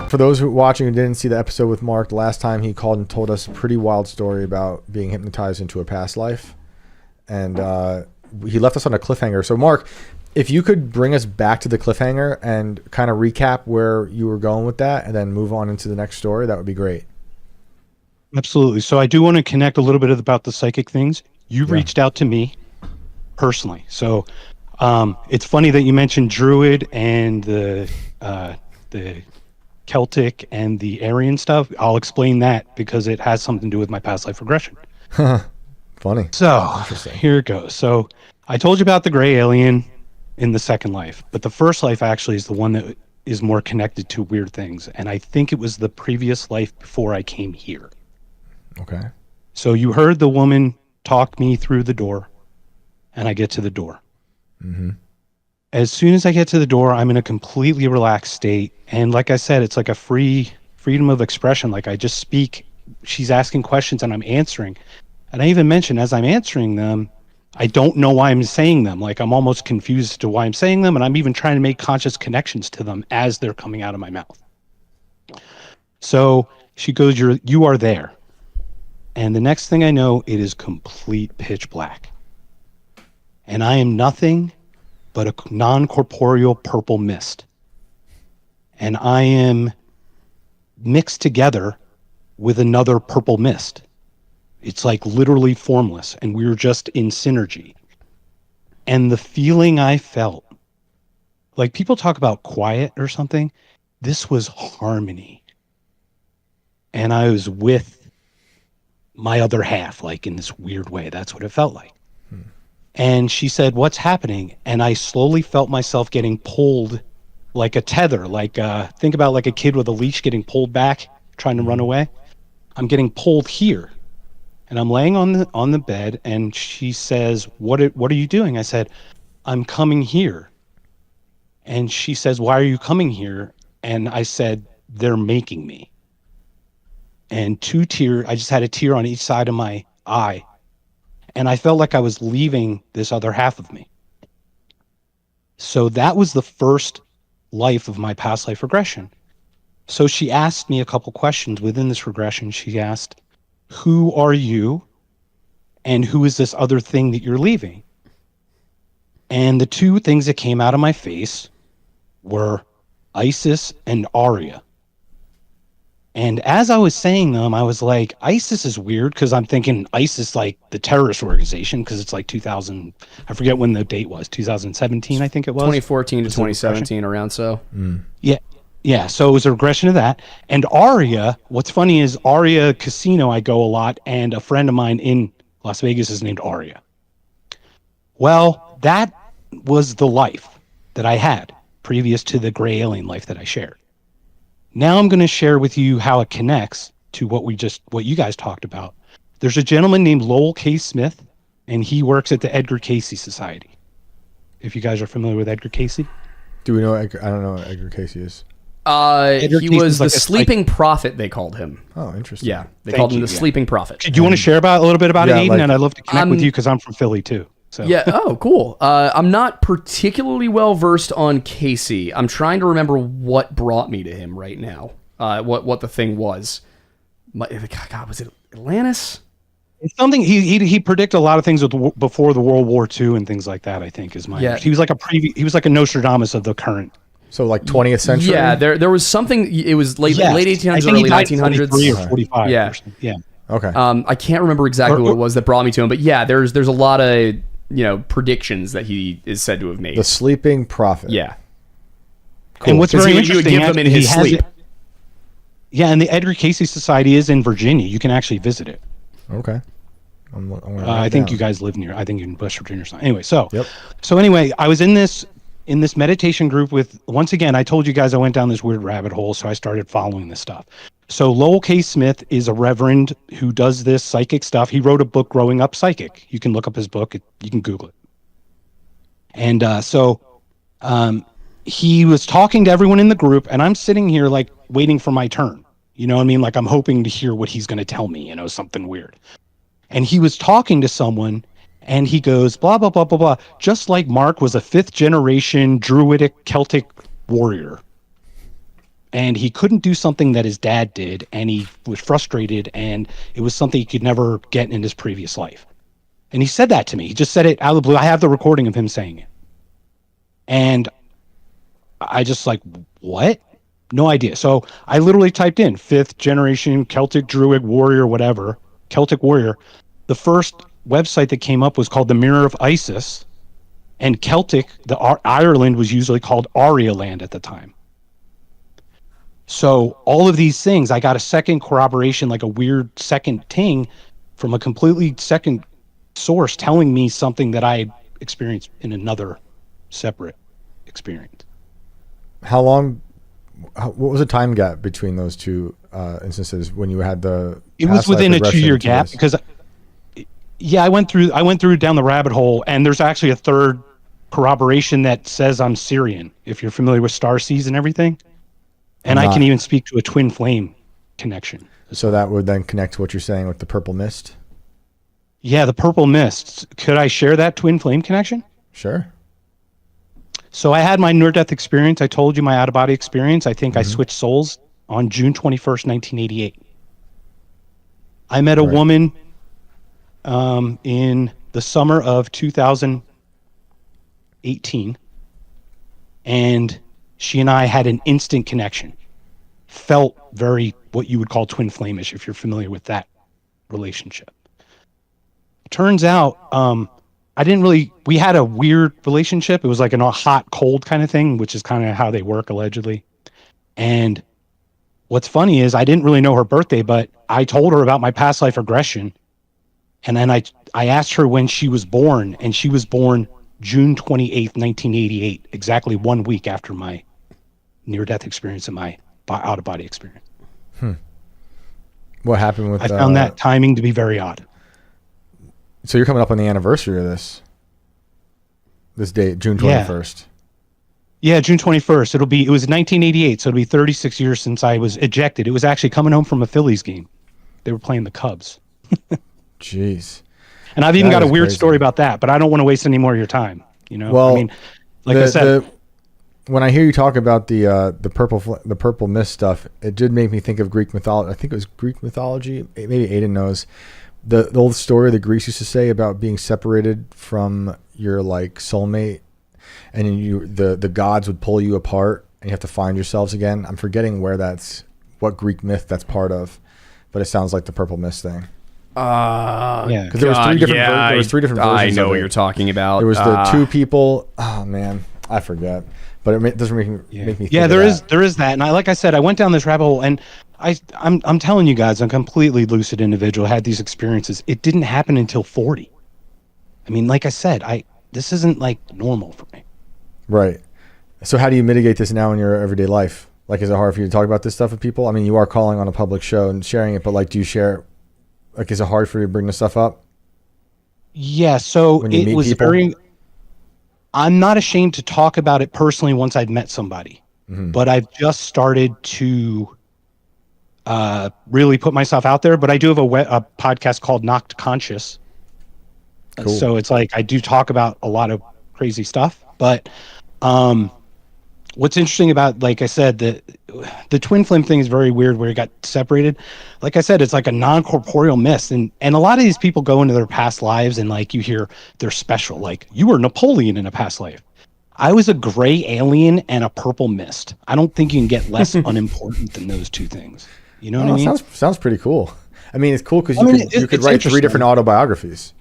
For those who are watching who didn't see the episode with Mark, the last time he called and told us a pretty wild story about being hypnotized into a past life. And he left us on a cliffhanger. So, Mark, if you could bring us back to the cliffhanger and kind of recap where you were going with that and then move on into the next story, that would be great. Absolutely. So I do want to connect a little bit about the psychic things. You reached out to me personally. So it's funny that you mentioned Druid and the Celtic and the Aryan stuff. I'll explain that because it has something to do with my past life regression. Funny. So here it goes. So I told you about the gray alien in the second life, but the first life actually is the one that is more connected to weird things. And I think it was the previous life before I came here. Okay. So you heard the woman talk me through the door, and I get to the door. Mm-hmm. As soon as I get to the door, I'm in a completely relaxed state. And like I said, it's like a freedom of expression. Like I just speak. She's asking questions and I'm answering. And I even mentioned as I'm answering them, I don't know why I'm saying them. Like I'm almost confused as to why I'm saying them. And I'm even trying to make conscious connections to them as they're coming out of my mouth. So she goes, you are there. And the next thing I know, it is complete pitch black. And I am nothing but a non-corporeal purple mist. And I am mixed together with another purple mist. It's like literally formless, and we were just in synergy. And the feeling I felt, like people talk about quiet or something, this was harmony. And I was with my other half, like in this weird way. That's what it felt like. And she said, what's happening? And I slowly felt myself getting pulled like a tether, like think about like a kid with a leash getting pulled back, trying to run away. I'm getting pulled here. And I'm laying on the bed, and she says, what are you doing? I said, I'm coming here. And she says, why are you coming here? And I said, they're making me. And I just had a tear on each side of my eye. And I felt like I was leaving this other half of me. So that was the first life of my past life regression. So she asked me a couple questions within this regression. She asked, who are you? And who is this other thing that you're leaving? And the two things that came out of my face were Isis and Aria. And as I was saying them, I was like, ISIS is weird because I'm thinking ISIS like the terrorist organization because it's like 2000. I forget when the date was. 2017, I think it was. 2014 to 2017, around so. Yeah. Yeah. So it was a regression of that. And Aria, what's funny is Aria Casino, I go a lot, and a friend of mine in Las Vegas is named Aria. Well, that was the life that I had previous to the gray alien life that I shared. Now I'm going to share with you how it connects to what you guys talked about. There's a gentleman named Lowell K. Smith, and he works at the Edgar Cayce Society. If you guys are familiar with Edgar Cayce. Do we know? I don't know what Edgar Cayce is. He was the sleeping prophet, they called him. Oh, interesting. Yeah, they called him the sleeping prophet. Do you want to share a little bit about it, Aidan? And I'd love to connect with you because I'm from Philly too. So. Yeah. Oh, cool. I'm not particularly well versed on Casey. I'm trying to remember what brought me to him right now. What the thing was. God, was it Atlantis? It's something he predicted a lot of things before the World War II and things like that. I think is my. Yeah. He was like a Nostradamus of the current. So like 20th century. Yeah. There was something. It was late 1800s, early 1900s. Or 45. Yeah. Yeah. Okay. I can't remember exactly what it was that brought me to him, but yeah, there's a lot of predictions that he is said to have made. The sleeping prophet. Yeah. Cool. And what's very interesting, he would give them in his sleep. Yeah, and the Edgar Cayce Society is in Virginia. You can actually visit it. Okay. I think you guys live near. I think in West Virginia or something. Anyway, so anyway, I was in this meditation group with. Once again, I told you guys I went down this weird rabbit hole, so I started following this stuff. So Lowell K. Smith is a reverend who does this psychic stuff. He wrote a book, Growing Up Psychic. You can look up his book. You can Google it. And he was talking to everyone in the group, and I'm sitting here like waiting for my turn. You know what I mean? Like I'm hoping to hear what he's going to tell me, something weird. And he was talking to someone, and he goes, blah, blah, blah, blah, blah. Just like Mark was a 5th generation Druidic Celtic warrior. and he couldn't do something that his dad did, and he was frustrated, and it was something he could never get in his previous life. And he said that to me. He just said it out of the blue. I have the recording of him saying it. And I just like, what? No idea. So I literally typed in 5th generation Celtic Druid warrior, whatever, Celtic warrior. The first website that came up was called the Mirror of Isis, and Celtic, Ireland was usually called Aria land at the time. So all of these things, I got a second corroboration, like a weird second ting from a completely second source telling me something that I experienced in another separate experience. How long? What was the time gap between those two instances when you had the? It was within a 2-year gap because, yeah, I went through down the rabbit hole, and there's actually a third corroboration that says I'm Syrian. If you're familiar with starseeds and everything, and I can even speak to a twin flame connection. So that would then connect to what you're saying with the purple mist. Yeah, the purple mist. Could I share that twin flame connection? Sure. So I had my near-death experience. I told you my out-of-body experience. I think I switched souls on June 21st, 1988. I met a woman in the summer of 2018, and she and I had an instant connection. Felt very what you would call twin flame-ish, if you're familiar with that relationship. Turns out, we had a weird relationship. It was like a hot, cold kind of thing, which is kind of how they work, allegedly. And what's funny is I didn't really know her birthday, but I told her about my past life regression. And then I asked her when she was born, and she was born June 28th, 1988, exactly 1 week after my near-death experience and my out-of-body experience. What happened with? I found that timing to be very odd. So you're coming up on the anniversary of this date, June 21st. Yeah, June 21st. It was 1988, so it'll be 36 years since I was ejected. It was actually coming home from a Phillies game. They were playing the Cubs. Jeez. And I've even got a weird story about that, but I don't want to waste any more of your time. Well, I mean, like I said, when I hear you talk about the purple mist stuff, it did make me think of Greek mythology. I think it was Greek mythology. Maybe Aidan knows. The old story the Greeks used to say about being separated from your like soulmate, and the gods would pull you apart, and you have to find yourselves again. I'm forgetting what Greek myth that's part of, but it sounds like the purple mist thing. Yeah, because there was three different versions. I know what you're talking about. There was the two people. Oh man, I forget. But it doesn't make me think. Yeah, there is that, and like I said, I went down this rabbit hole, and I'm telling you guys, I'm a completely lucid individual. Had these experiences. It didn't happen until 40. I mean, like I said, this isn't like normal for me. Right. So how do you mitigate this now in your everyday life? Like, is it hard for you to talk about this stuff with people? I mean, you are calling on a public show and sharing it, but like, do you share? Like, is it hard for you to bring this stuff up? Yeah. So it was very. I'm not ashamed to talk about it personally once I've met somebody, but I've just started to really put myself out there. But I do have a podcast called Knocked Conscious. Cool. So it's like I do talk about a lot of crazy stuff. But what's interesting about, like I said, the twin flame thing is very weird where it got separated. Like I said, it's like a non-corporeal mist. And a lot of these people go into their past lives and like you hear they're special. Like you were Napoleon in a past life. I was a gray alien and a purple mist. I don't think you can get less unimportant than those two things. You know what I mean? Sounds pretty cool. I mean, it's cool because you could write 3 different autobiographies.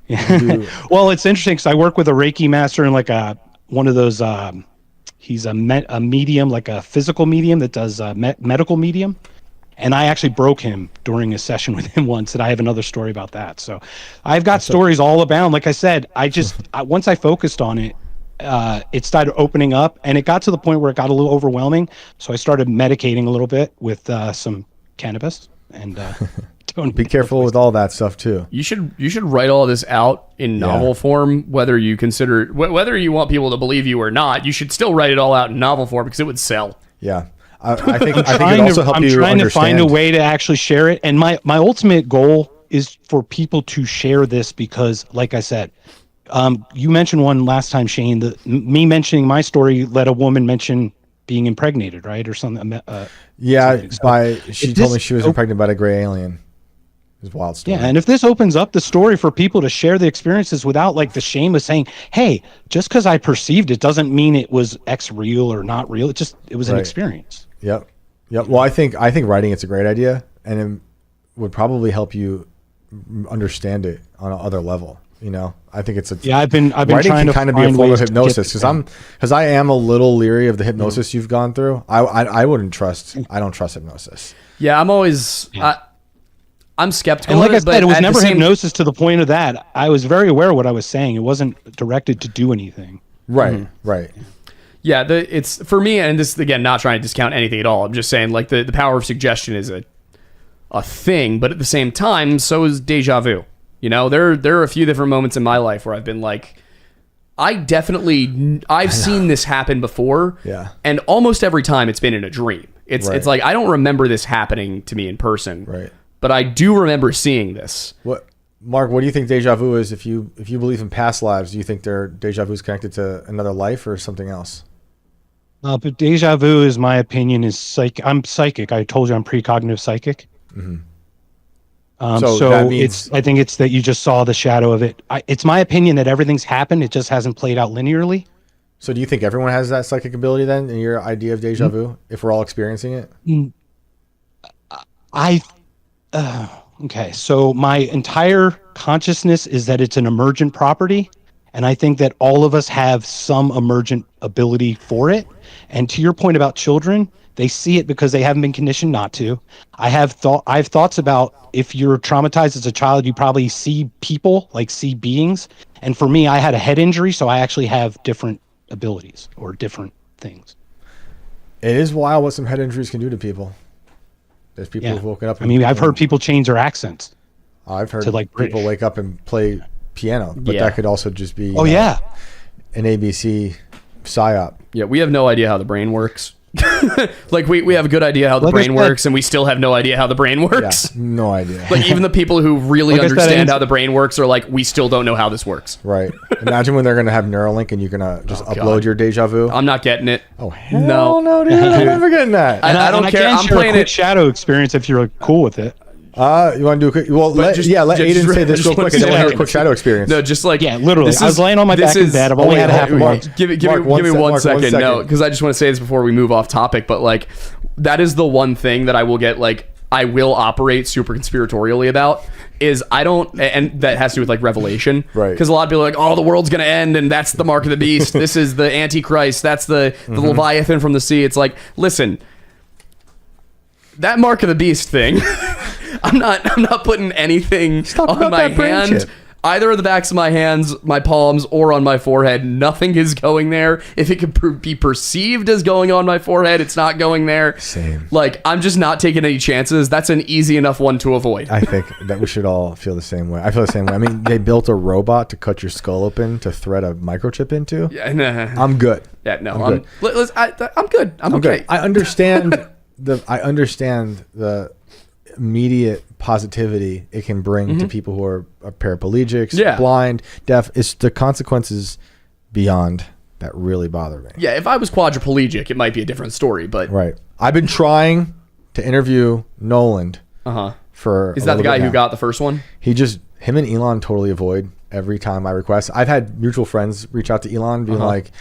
Yeah. Well, it's interesting because I work with a Reiki master and like one of those, he's a medium, like a physical medium that does medical medium. And I actually broke him during a session with him once, and I have another story about that. So I've got stories all abound. Like I said, once I focused on it, it started opening up, and it got to the point where it got a little overwhelming. So I started medicating a little bit with some cannabis, and don't be careful with all that stuff too. You should write all this out in novel form, whether you want people to believe you or not. You should still write it all out in novel form because it would sell. Yeah. I think it also help you understand. I'm trying to find a way to actually share it. And my ultimate goal is for people to share this because, like I said, you mentioned one last time, Shane, me mentioning my story let a woman mention being impregnated, right, or something. Yeah, something. So she told me she was impregnated by a gray alien. It's a wild story. Yeah, and if this opens up the story for people to share the experiences without like the shame of saying, "Hey, just because I perceived it doesn't mean it was X real or not real. It was an experience." Yep. Well, I think writing it's a great idea, and it would probably help you understand it on another level. You know, I think it's I've been writing trying can to kind of be a find form of ways to hypnosis because I am a little leery of the hypnosis Mm-hmm. you've gone through. I wouldn't trust. I don't trust hypnosis. Yeah, I'm always. I'm skeptical. And like of I it, but said, it was at the never same- hypnosis to the point of that. I was very aware of what I was saying. It wasn't directed to do anything. Right. Right. Yeah, it's for me, and this again, not trying to discount anything at all. I'm just saying, like the power of suggestion is a thing, but at the same time, so is deja vu. You know, there are a few different moments in my life where I've been like, I've seen this happen before. Yeah. And almost every time it's been in a dream. It's Right. it's like I don't remember this happening to me in person. Right. But I do remember seeing this. Mark, what do you think deja vu is? If you believe in past lives, do you think their deja vu is connected to another life or something else? But deja vu, is my opinion, is I'm psychic. I told you I'm precognitive psychic. So So that means- I think it's that you just saw the shadow of it. It's my opinion that everything's happened. It just hasn't played out linearly. So do you think everyone has that psychic ability then in your idea of deja vu, if we're all experiencing it? Okay, so my entire consciousness is that it's an emergent property, and I think that all of us have some emergent ability for it. And to your point about children, they see it because they haven't been conditioned not to. I have thoughts about if you're traumatized as a child, you probably see people, like see beings. And for me, I had a head injury, so I actually have different abilities or different things. It is wild what some head injuries can do to people. There's people who've woken up. I mean, I've heard people change their accents. I've heard to, like, people British. wake up and play piano, but Yeah. that could also just be Yeah. an ABC psyop. Yeah, we have no idea how the brain works. Like we have a good idea how the Like I brain said- works, and we still have no idea how the brain Yeah, works. no idea. Like even the people who really Like I said, understand how the brain works are like, we still don't know how this works. Right. Imagine when they're going to have Neuralink and you're going to just upload God. your deja vu. I'm not getting it. Oh, hell No. no, dude. I'm never getting that. I don't And care. can I'm share a playing quick it. shadow experience if you're cool with it. You want to do a quick... Well, let just Aiden say this just real quick one and then we'll hear a second. quick shadow experience. No, just like Yeah, literally. this I was laying on my this back in bed. I've only had a half a Mark, month. Give me Mark, one Mark, second. 1 second. No, because I just want to say this before we move off topic. But like, that is the one thing that I will get. Like, I will operate super conspiratorially about. Is I don't, and that has to do with like Revelation, Right. Because a lot of people are like, oh, the world's gonna end, and that's the mark of the beast. This is the Antichrist. That's the Leviathan from the sea. It's like, listen, that mark of the beast thing. I'm not putting anything talking on about my that brain hand, chip. either of the backs of my hands, my palms, or on my forehead. Nothing is going there. If it could be perceived as going on my forehead, it's not going there. Same. Like, I'm just not taking any chances. That's an easy enough one to avoid. I think that we should all feel the same way. I feel the same way. I mean, they built a robot to cut your skull open to thread a microchip into. Yeah, nah. I'm good. Yeah, no, I'm I'm good. I'm good. I'm okay. Okay. I understand the immediate positivity it can bring to people who are paraplegics, Yeah. blind, deaf. It's the consequences beyond that really bother me. Yeah, if I was quadriplegic, it might be a different story, but Right. I've been trying to interview Noland for is a that the little guy bit who now. got the first one? Him and Elon totally avoid every time I request. I've had mutual friends reach out to Elon being like,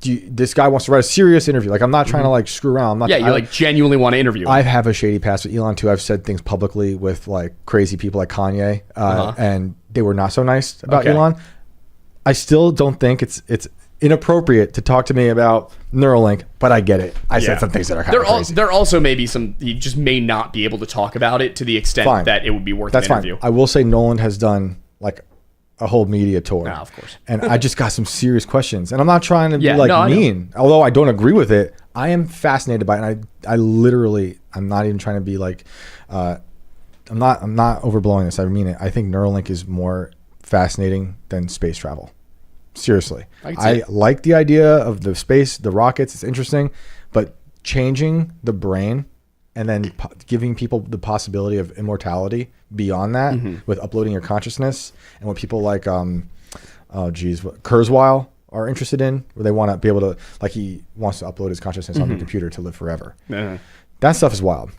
this guy wants to write a serious interview. Like, I'm not trying to like screw around. I'm not, Yeah, you like genuinely want to interview him. I have a shady past with Elon too. I've said things publicly with like crazy people like Kanye, and they were not so nice about Okay. Elon. I still don't think it's inappropriate to talk to me about Neuralink, but I get it. I Yeah. said some things that are kind of crazy. There also may be some, he just may not be able to talk about it to the extent Fine. that it would be worth That's an interview. fine. I will say Nolan has done like a whole media tour. Ah, of course. And I just got some serious questions. And I'm not trying to Yeah, be like no, I know. mean. Although I don't agree with it, I am fascinated by it. And I literally, I'm not even trying to be like, I'm not overblowing this. I mean it. I think Neuralink is more fascinating than space travel. Seriously. I can see it. like the idea of the space, the rockets. It's interesting, but changing the brain and then giving people the possibility of immortality beyond that with uploading your consciousness, and what people like Kurzweil are interested in, where they want to be able to, like he wants to upload his consciousness on the computer to live forever. Uh-huh. That stuff is wild.